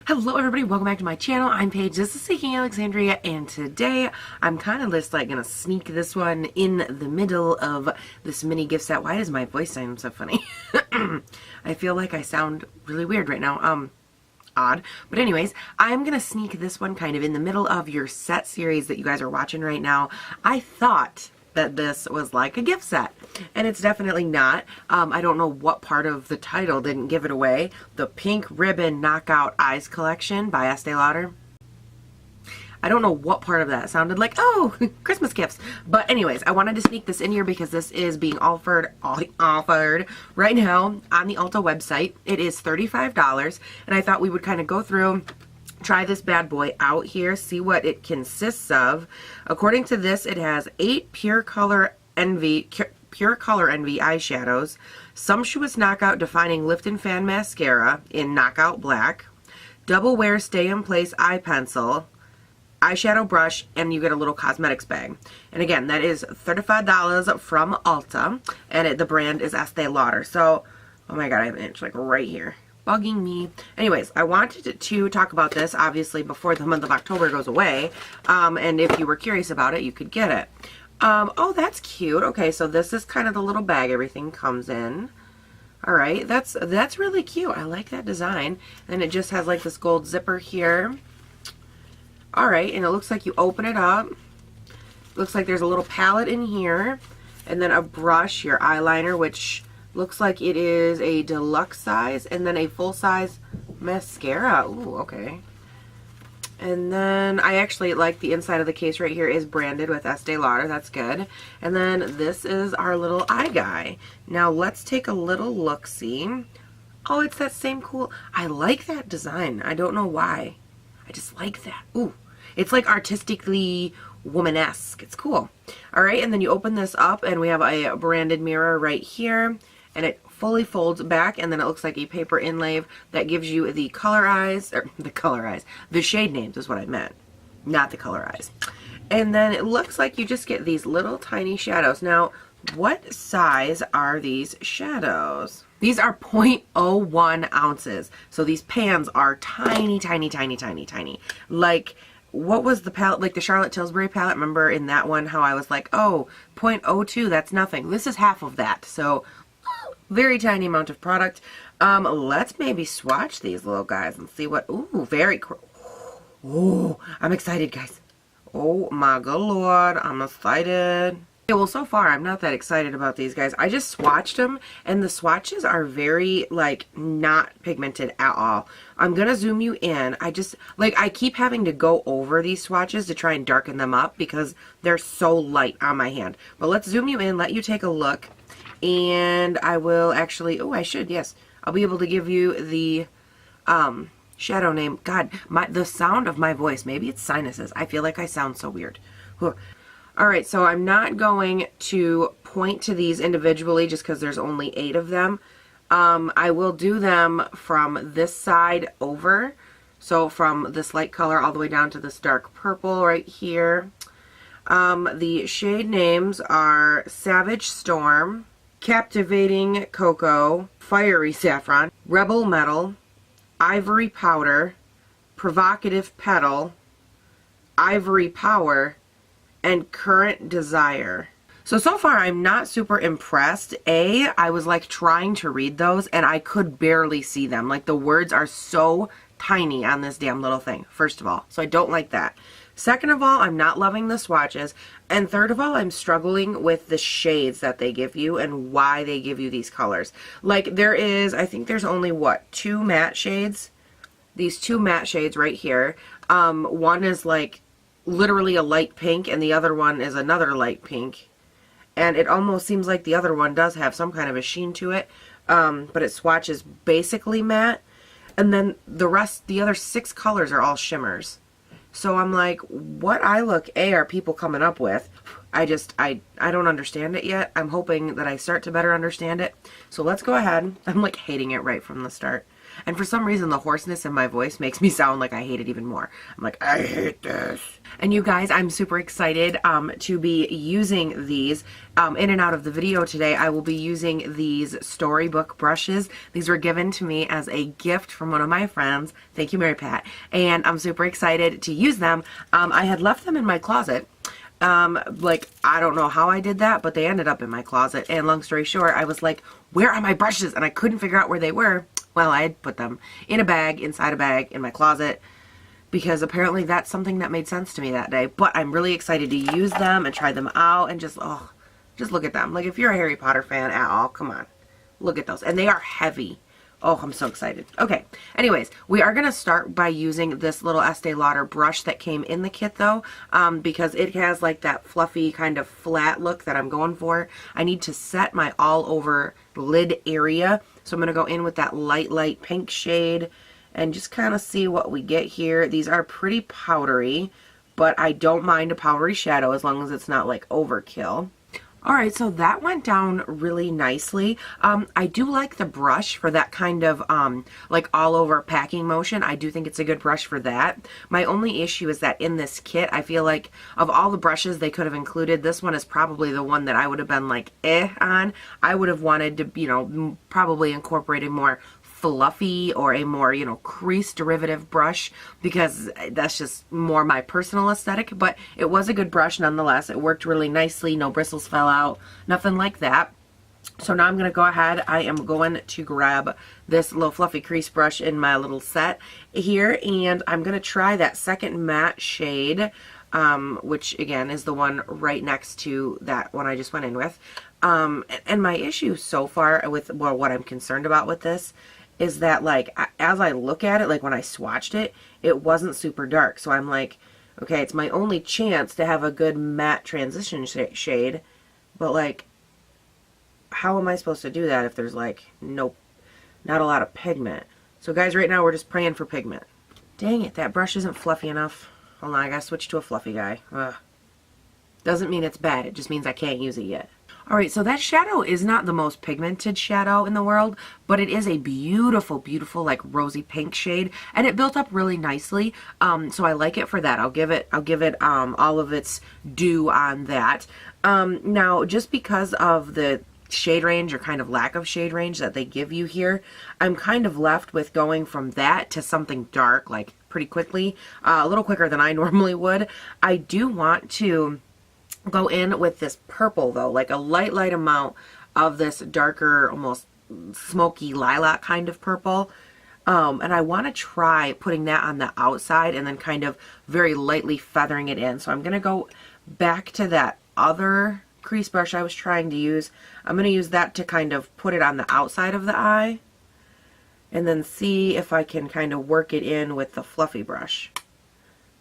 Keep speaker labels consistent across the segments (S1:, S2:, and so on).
S1: Hello everybody, welcome back to my channel. I'm Paige, this is Seeking Alexandria, and today I'm kind of just like gonna sneak this one in the middle of this mini gift set. Why does my voice sound so funny? I feel like I sound really weird right now. Odd. But anyways, I'm gonna sneak this one kind of in the middle of your set series that you guys are watching right now. I thought that this was like a gift set, and it's definitely not. I don't know what part of the title didn't give it away. The Pink Ribbon Knockout Eyes Collection by Estee Lauder. I don't know what part of that sounded like, oh, Christmas gifts. But anyways, I wanted to sneak this in here because this is being offered right now on the Ulta website. It is $35, and I thought we would kind of go through, try this bad boy out here, see what it consists of. According to this, it has 8 Pure Color Envy eyeshadows, Sumptuous Knockout Defining Lift and Fan Mascara in Knockout Black, Double Wear Stay in Place Eye Pencil, eyeshadow brush, and you get a little cosmetics bag. And again, that is $35 from Ulta, and the brand is Estee Lauder. So, oh my god, I have an inch like right here, bugging me. Anyways, I wanted to talk about this obviously before the month of October goes away, and if you were curious about it, you could get it. Oh, that's cute. Okay, so this is kind of the little bag everything comes in. Alright, that's really cute. I like that design. And it just has like this gold zipper here. Alright, and it looks like you open it up. Looks like there's a little palette in here, and then a brush, your eyeliner, which looks like it is a deluxe size, and then a full-size mascara. Ooh, okay. And then I actually like the inside of the case right here is branded with Estee Lauder. That's good. And then this is our little eye guy. Now let's take a little look-see. Oh, it's that same cool. I like that design. I don't know why. I just like that. Ooh. It's like artistically woman-esque. It's cool. Alright, and then you open this up and we have a branded mirror right here. And it fully folds back, and then it looks like a paper inlay that gives you the color eyes, or the shade names is what I meant, not the color eyes. And then it looks like you just get these little tiny shadows. Now, what size are these shadows? These are 0.01 ounces. So these pans are tiny, tiny, tiny, tiny, tiny. Like, what was the palette, like the Charlotte Tilbury palette? Remember in that one how I was like, oh, 0.02, that's nothing. This is half of that. So very tiny amount of product. Let's maybe swatch these little guys and see what, ooh, very, ooh, I'm excited, guys. Oh my good lord, I'm excited. Okay, well, so far I'm not that excited about these guys. I just swatched them, and the swatches are very, like, not pigmented at all. I'm gonna zoom you in. I keep having to go over these swatches to try and darken them up because they're so light on my hand. But let's zoom you in, let you take a look. And I will actually, oh, I should, yes. I'll be able to give you the shadow name. God, the sound of my voice, maybe it's sinuses. I feel like I sound so weird. Alright, so I'm not going to point to these individually just because there's only 8 of them. I will do them from this side over. So from this light color all the way down to this dark purple right here. The shade names are Savage Storm, Captivating Cocoa, Fiery Saffron, Rebel Metal, Ivory Powder, Provocative Petal, Ivory Power, and Current Desire. So far I'm not super impressed. I was like trying to read those and I could barely see them. Like the words are so tiny on this damn little thing, first of all. So I don't like that. Second of all, I'm not loving the swatches. And third of all, I'm struggling with the shades that they give you and why they give you these colors. Like there is, I think there's only what, 2 matte shades? These 2 matte shades right here. One is like literally a light pink and the other one is another light pink. And it almost seems like the other one does have some kind of a sheen to it. But it swatches basically matte. And then the rest, the other 6 colors are all shimmers. So I'm like, what eye look are people coming up with? I don't understand it yet. I'm hoping that I start to better understand it. So let's go ahead. I'm like hating it right from the start. And for some reason, the hoarseness in my voice makes me sound like I hate it even more. I'm like, I hate this. And you guys, I'm super excited to be using these. In and out of the video today, I will be using these Storybook brushes. These were given to me as a gift from one of my friends. Thank you, Mary Pat. And I'm super excited to use them. I had left them in my closet. Like, I don't know how I did that, but they ended up in my closet. And long story short, I was like, where are my brushes? And I couldn't figure out where they were. Well, I had put them in a bag, inside a bag, in my closet, because apparently that's something that made sense to me that day. But I'm really excited to use them and try them out and just look at them. Like, if you're a Harry Potter fan at all, come on, look at those. And they are heavy. Oh, I'm so excited. Okay, anyways, we are going to start by using this little Estee Lauder brush that came in the kit, though, because it has like that fluffy kind of flat look that I'm going for. I need to set my all-over lid area, so I'm going to go in with that light pink shade and just kind of see what we get here. These are pretty powdery, but I don't mind a powdery shadow as long as it's not like overkill. Alright, so that went down really nicely. I do like the brush for that kind of like all over packing motion. I do think it's a good brush for that. My only issue is that in this kit, I feel like of all the brushes they could have included, this one is probably the one that I would have been like on. I would have wanted to, you know, probably incorporate a more fluffy or a more, you know, crease derivative brush, because that's just more my personal aesthetic. But it was a good brush nonetheless. It worked really nicely. No bristles fell out, nothing like that. So now I'm going to go ahead. I am going to grab this little fluffy crease brush in my little set here, and I'm going to try that second matte shade, which again is the one right next to that one I just went in with. And my issue so far with, well, what I'm concerned about with this is that, like, as I look at it, like when I swatched it, it wasn't super dark. So I'm like, okay, it's my only chance to have a good matte transition shade, but like, how am I supposed to do that if there's like not a lot of pigment? So guys, right now we're just praying for pigment. Dang it, that brush isn't fluffy enough. Hold on, I gotta switch to a fluffy guy. Doesn't mean it's bad, it just means I can't use it yet. Alright, so that shadow is not the most pigmented shadow in the world, but it is a beautiful, beautiful, like rosy pink shade, and it built up really nicely. So I like it for that. I'll give it all of its due on that. Now, just because of the shade range or kind of lack of shade range that they give you here, I'm kind of left with going from that to something dark, like pretty quickly, a little quicker than I normally would. I do want to go in with this purple though, like a light amount of this darker, almost smoky lilac kind of purple. And I want to try putting that on the outside and then kind of very lightly feathering it in. So I'm going to go back to that other crease brush I was trying to use. I'm going to use that to kind of put it on the outside of the eye and then see if I can kind of work it in with the fluffy brush.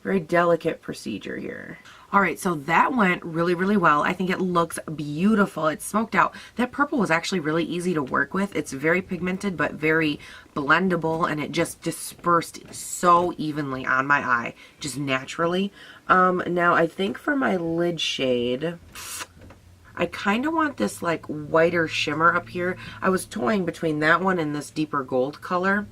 S1: Very delicate procedure here. Alright, so that went really well. I think it looks beautiful. It's smoked out. That purple was actually really easy to work with. It's very pigmented but very blendable, and it just dispersed so evenly on my eye, just naturally. Now I think for my lid shade, I kind of want this like whiter shimmer up here. I was toying between that one and this deeper gold color,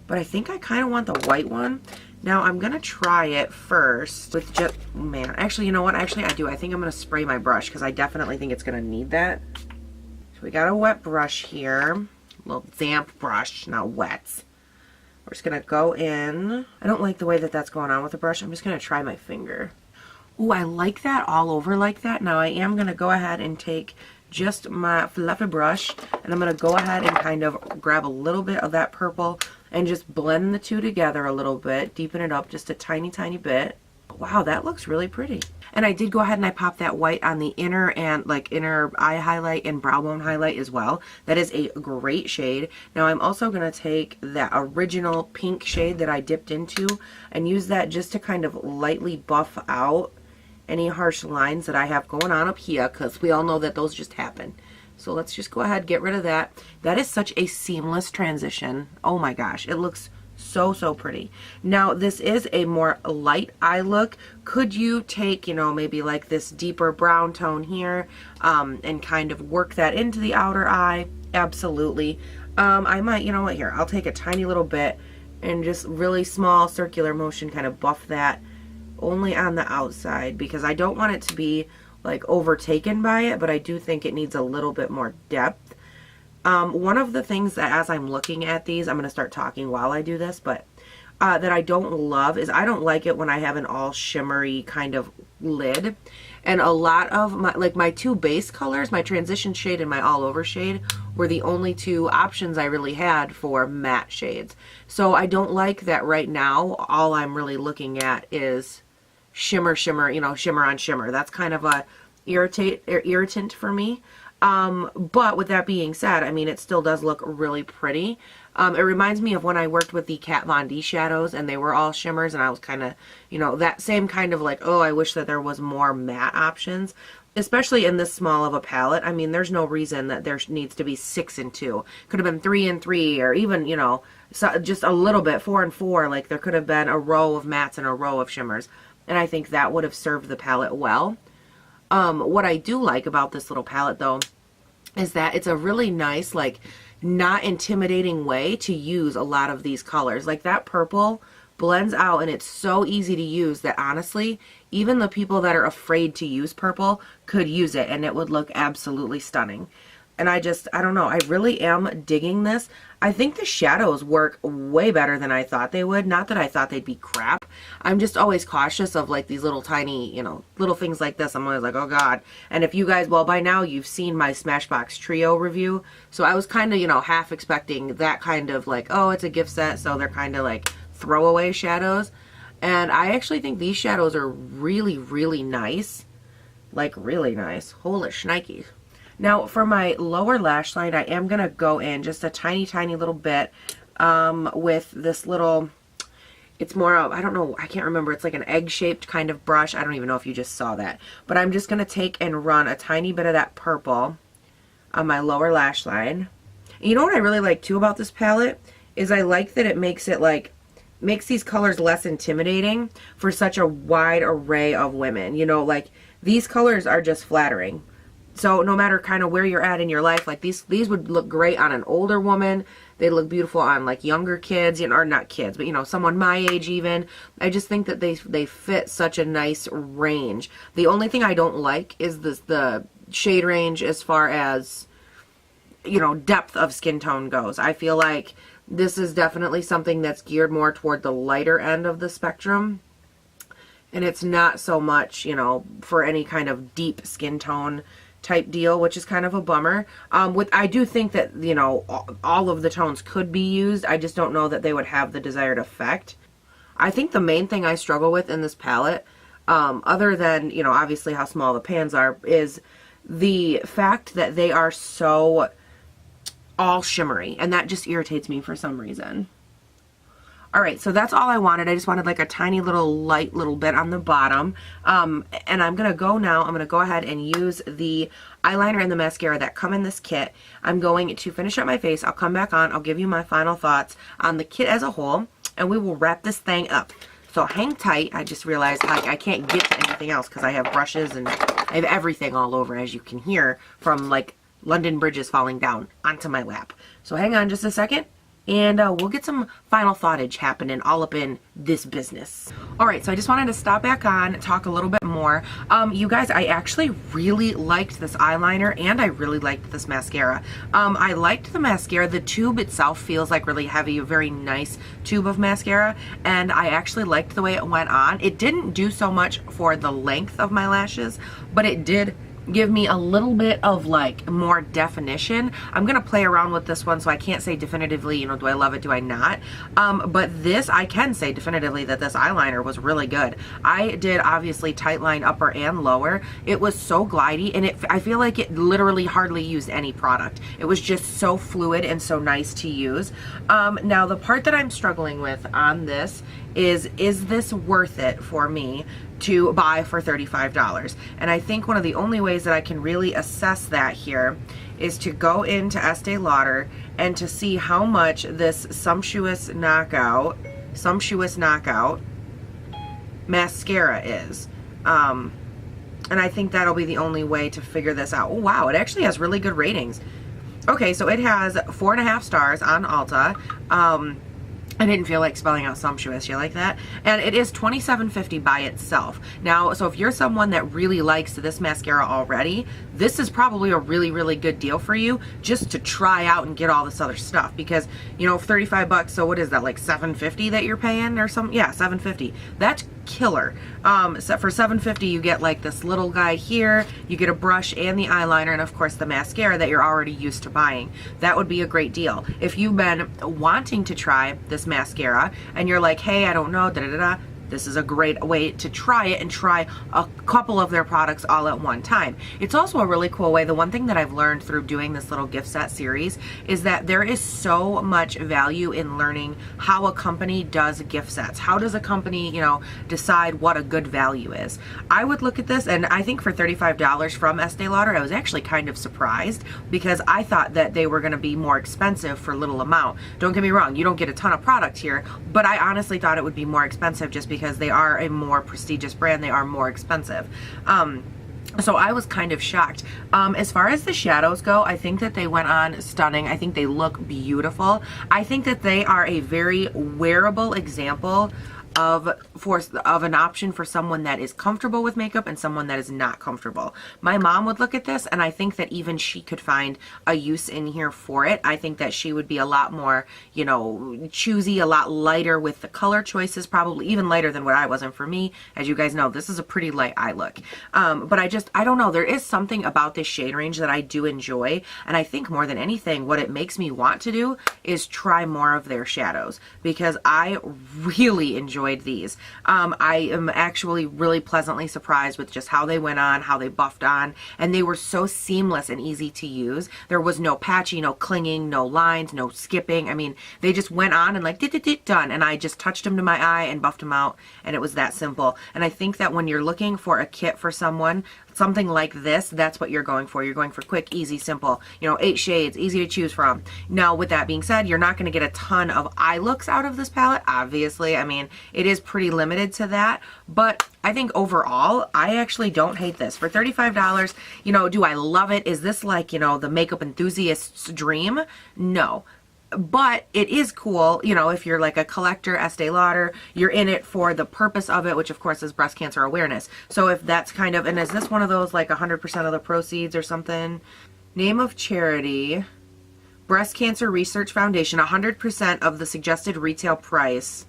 S1: but I think I kind of want the white one. Now I'm going to try it first with just, man, actually, you know what? Actually, I do. I think I'm going to spray my brush because I definitely think it's going to need that. So we got a wet brush here, a little damp brush, not wet. We're just going to go in. I don't like the way that that's going on with the brush. I'm just going to try my finger. Ooh, I like that all over like that. Now I am going to go ahead and take just my fluffy brush, and I'm going to go ahead and kind of grab a little bit of that purple and just blend the two together a little bit, deepen it up just a tiny bit. Wow, that looks really pretty. And I did go ahead and I popped that white on the inner and like inner eye highlight and brow bone highlight as well. That is a great shade. Now I'm also going to take that original pink shade that I dipped into and use that just to kind of lightly buff out any harsh lines that I have going on up here, because we all know that those just happen. So let's just go ahead and get rid of that. That is such a seamless transition. Oh my gosh, it looks so pretty. Now this is a more light eye look. Could you take, you know, maybe like this deeper brown tone here and kind of work that into the outer eye? Absolutely. I might, you know what, here, I'll take a tiny little bit and just really small circular motion kind of buff that only on the outside, because I don't want it to be like overtaken by it, but I do think it needs a little bit more depth. One of the things that as I'm looking at these, I'm going to start talking while I do this, but that I don't love is I don't like it when I have an all shimmery kind of lid. And a lot of my, like my two base colors, my transition shade and my all over shade, were the only two options I really had for matte shades. So I don't like that right now. All I'm really looking at is shimmer, you know, shimmer on shimmer. That's kind of a irritant for me. But with that being said, I mean, it still does look really pretty. It reminds me of when I worked with the Kat Von D shadows and they were all shimmers, and I was kind of, you know, that same kind of like, oh, I wish that there was more matte options, especially in this small of a palette. I mean, there's no reason that there needs to be 6 and 2. Could have been 3 and 3, or even, you know, so just a little bit, 4 and 4. Like there could have been a row of mattes and a row of shimmers. And I think that would have served the palette well. What I do like about this little palette though is that it's a really nice, like, not intimidating way to use a lot of these colors. Like that purple blends out and it's so easy to use that honestly, even the people that are afraid to use purple could use it and it would look absolutely stunning. And I don't know, I really am digging this. I think the shadows work way better than I thought they would. Not that I thought they'd be crap. I'm just always cautious of like these little tiny, you know, little things like this. I'm always like, oh God. And if you guys, well, by now you've seen my Smashbox Trio review. So I was kind of, you know, half expecting that kind of like, oh, it's a gift set, so they're kind of like throwaway shadows. And I actually think these shadows are really, really nice. Like really nice. Holy shnikes. Now for my lower lash line, I am going to go in just a tiny, tiny little bit with this little, it's more of, I don't know, I can't remember, it's like an egg-shaped kind of brush. I don't even know if you just saw that. But I'm just going to take and run a tiny bit of that purple on my lower lash line. And you know what I really like too about this palette? Is I like that it makes it like, makes these colors less intimidating for such a wide array of women. You know, like these colors are just flattering. So no matter kind of where you're at in your life, like these would look great on an older woman. They look beautiful on like younger kids, you know, or not kids, but you know, someone my age even. I just think that they fit such a nice range. The only thing I don't like is the shade range as far as, you know, depth of skin tone goes. I feel like this is definitely something that's geared more toward the lighter end of the spectrum. And it's not so much, you know, for any kind of deep skin tone type deal, which is kind of a bummer. I do think that, you know, all of the tones could be used. I just don't know that they would have the desired effect. I think the main thing I struggle with in this palette, other than, you know, obviously how small the pans are, is the fact that they are so all shimmery, and that just irritates me for some reason. Alright, so that's all I wanted. I just wanted like a tiny little light little bit on the bottom. And I'm going to go now, I'm going to go ahead and use the eyeliner and the mascara that come in this kit. I'm going to finish up my face. I'll come back on. I'll give you my final thoughts on the kit as a whole, and we will wrap this thing up. So hang tight. I just realized like I can't get to anything else because I have brushes and I have everything all over, as you can hear, from like London bridges falling down onto my lap. So hang on just a second. And we'll get some final thoughtage happening all up in this business. Alright, so I just wanted to stop back on, talk a little bit more. You guys, I actually really liked this eyeliner and I really liked this mascara. I liked the mascara. The tube itself feels like really heavy, a very nice tube of mascara. And I actually liked the way it went on. It didn't do so much for the length of my lashes, but it did give me a little bit of like more definition. I'm gonna play around with this one, so I can't say definitively, you know, do I love it, do I not? But this, I can say definitively that this eyeliner was really good. I did obviously tight line upper and lower. It was so glidey, and I feel like it literally hardly used any product. It was just so fluid and so nice to use. Now the part that I'm struggling with on this is this worth it for me to buy for $35? And I think one of the only ways that I can really assess that here is to go into Estee Lauder and to see how much this sumptuous knockout mascara is. And I think that'll be the only way to figure this out. Oh wow, it actually has really good ratings. Okay, so it has 4.5 stars on Ulta. I didn't feel like spelling out sumptuous. You like that? And it is $27.50 by itself. Now, so if you're someone that really likes this mascara already, this is probably a really, really good deal for you just to try out and get all this other stuff, because, you know, 35 bucks, so what is that, like $7.50 that you're paying or something? Yeah, $7.50. That's killer. So for $7.50 you get like this little guy here, you get a brush and the eyeliner, and of course the mascara that you're already used to buying. That would be a great deal. If you've been wanting to try this mascara and you're like, hey, I don't know, this is a great way to try it and try a couple of their products all at one time. It's also a really cool way. The one thing that I've learned through doing this little gift set series is that there is so much value in learning how a company does gift sets. How does a company, you know, decide what a good value is? I would look at this, and I think for $35 from Estee Lauder, I was actually kind of surprised because I thought that they were going to be more expensive for little amount. Don't get me wrong, you don't get a ton of product here, but I honestly thought it would be more expensive just because they are a more prestigious brand. They are more expensive. So I was kind of shocked. As far as the shadows go, I think that they went on stunning. I think they look beautiful. I think that they are a very wearable example of an option for someone that is comfortable with makeup and someone that is not comfortable. My mom would look at this, and I think that even she could find a use in here for it. I think that she would be a lot more, you know, choosy, a lot lighter with the color choices, probably even lighter than what I was. And for me, as you guys know, this is a pretty light eye look. But I don't know, there is something about this shade range that I do enjoy, and I think more than anything, what it makes me want to do is try more of their shadows, because I really enjoyed these. I am actually really pleasantly surprised with just how they went on, how they buffed on, and they were so seamless and easy to use. There was no patchy, no clinging, no lines, no skipping. I mean, they just went on and like done, and I just touched them to my eye and buffed them out, and it was that simple. And I think that when you're looking for a kit for someone, something like this, that's what you're going for. You're going for quick, easy, simple, you know, 8 shades, easy to choose from. Now, with that being said, you're not going to get a ton of eye looks out of this palette, obviously. I mean, it is pretty limited to that, but I think overall, I actually don't hate this. For $35, you know, do I love it? Is this like, you know, the makeup enthusiast's dream? No. But it is cool, you know, if you're like a collector, Estee Lauder, you're in it for the purpose of it, which of course is breast cancer awareness. So if that's kind of, and is this one of those like 100% of the proceeds or something? Name of charity, Breast Cancer Research Foundation, 100% of the suggested retail price.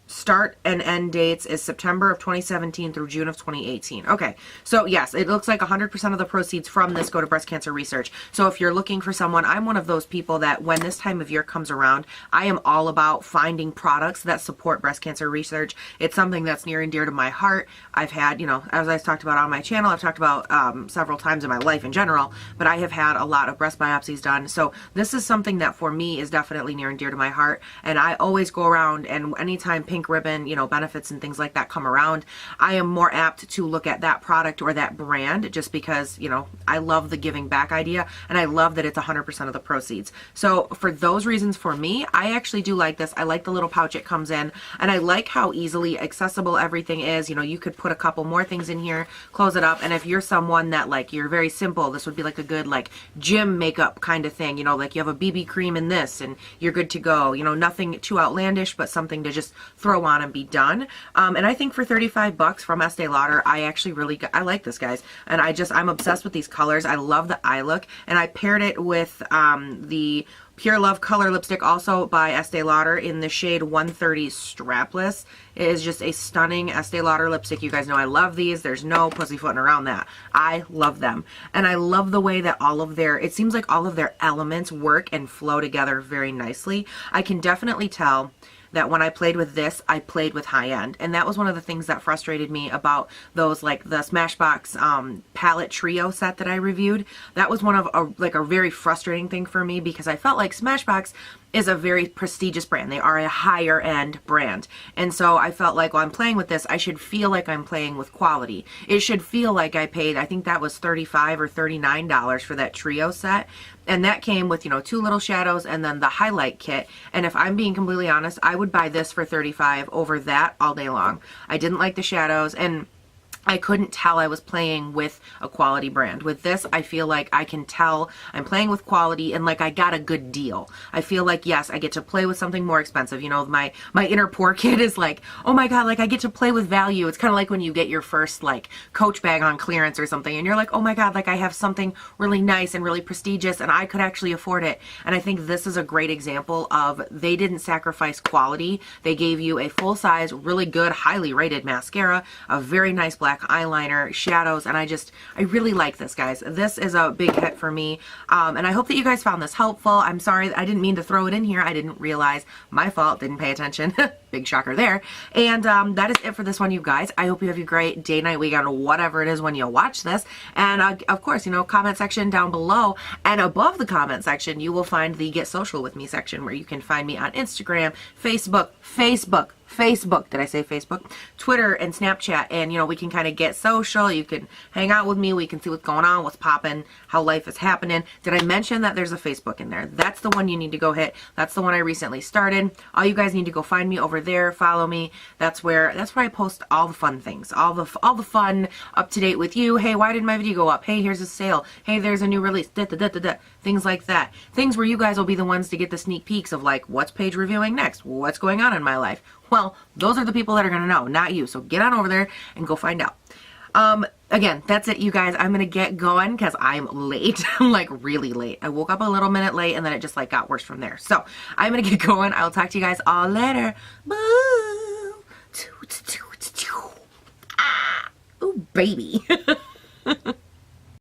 S1: Start and end dates is September of 2017 through June of 2018. Okay, so yes, it looks like 100% of the proceeds from this go to breast cancer research. So if you're looking for someone, I'm one of those people that when this time of year comes around, I am all about finding products that support breast cancer research. It's something that's near and dear to my heart. I've had, you know, as I've talked about on my channel, I've talked about several times in my life in general, but I have had a lot of breast biopsies done. So this is something that for me is definitely near and dear to my heart. And I always go around, and anytime Pink Ribbon, you know, benefits and things like that come around, I am more apt to look at that product or that brand just because, you know, I love the giving back idea, and I love that it's 100% of the proceeds. So for those reasons, for me, I actually do like this. I like the little pouch it comes in, and I like how easily accessible everything is. You know, you could put a couple more things in here, close it up, and if you're someone that like, you're very simple, this would be like a good like gym makeup kind of thing, you know, like you have a BB cream in this and you're good to go. You know, nothing too outlandish, but something to just throw on and be done. And I think for 35 bucks from Estee Lauder, I actually really, I like this, guys. And I'm obsessed with these colors. I love the eye look, and I paired it with the Pure Love Color Lipstick, also by Estee Lauder, in the shade 130 Strapless. It is just a stunning Estee Lauder lipstick. You guys know I love these. There's no pussyfooting around that. I love them. And I love the way that all of their, it seems like all of their elements work and flow together very nicely. I can definitely tell that when I played with this, I played with high end. And that was one of the things that frustrated me about those, like the Smashbox palette trio set that I reviewed. That was one of a very frustrating thing for me, because I felt like Smashbox is a very prestigious brand. They are a higher end brand. And so I felt like while I'm playing with this, I should feel like I'm playing with quality. It should feel like I paid, I think that was $35 or $39 for that trio set. And that came with, you know, 2 little shadows and then the highlight kit. And if I'm being completely honest, I would buy this for $35 over that all day long. I didn't like the shadows, and I couldn't tell I was playing with a quality brand. With this, I feel like I can tell I'm playing with quality and like I got a good deal. I feel like, yes, I get to play with something more expensive. You know, my inner poor kid is like, oh my God, like I get to play with value. It's kind of like when you get your first like Coach bag on clearance or something and you're like, oh my God, like I have something really nice and really prestigious and I could actually afford it. And I think this is a great example of they didn't sacrifice quality. They gave you a full size, really good, highly rated mascara, a very nice black eyeliner, shadows, and I really like this, guys. This is a big hit for me, and I hope that you guys found this helpful. I'm sorry, I didn't mean to throw it in here. I didn't realize. My fault, didn't pay attention. Big shocker there. And that is it for this one, you guys. I hope you have a great day, night, weekend, whatever it is when you watch this. And of course, you know, comment section down below, and above the comment section, you will find the Get Social With Me section where you can find me on Instagram, Facebook, did I say Facebook? Twitter and Snapchat, and you know, we can kind of get social. You can hang out with me. We can see what's going on, what's popping, how life is happening. Did I mention that there's a Facebook in there? That's the one you need to go hit. That's the one I recently started. All you guys need to go find me over there, follow me. That's where I post all the fun things, all the fun, up to date with you. Hey, why did my video go up? Hey, here's a sale. Hey, there's a new release. Things like that. Things where you guys will be the ones to get the sneak peeks of like, what's Paige reviewing next? What's going on in my life? Well, those are the people that are going to know, not you. So get on over there and go find out. Again, that's it, you guys. I'm going to get going because I'm late. I'm like really late. I woke up a little minute late and then it just like got worse from there. So I'm going to get going. I'll talk to you guys all later. Boo. Ah. Ooh, baby.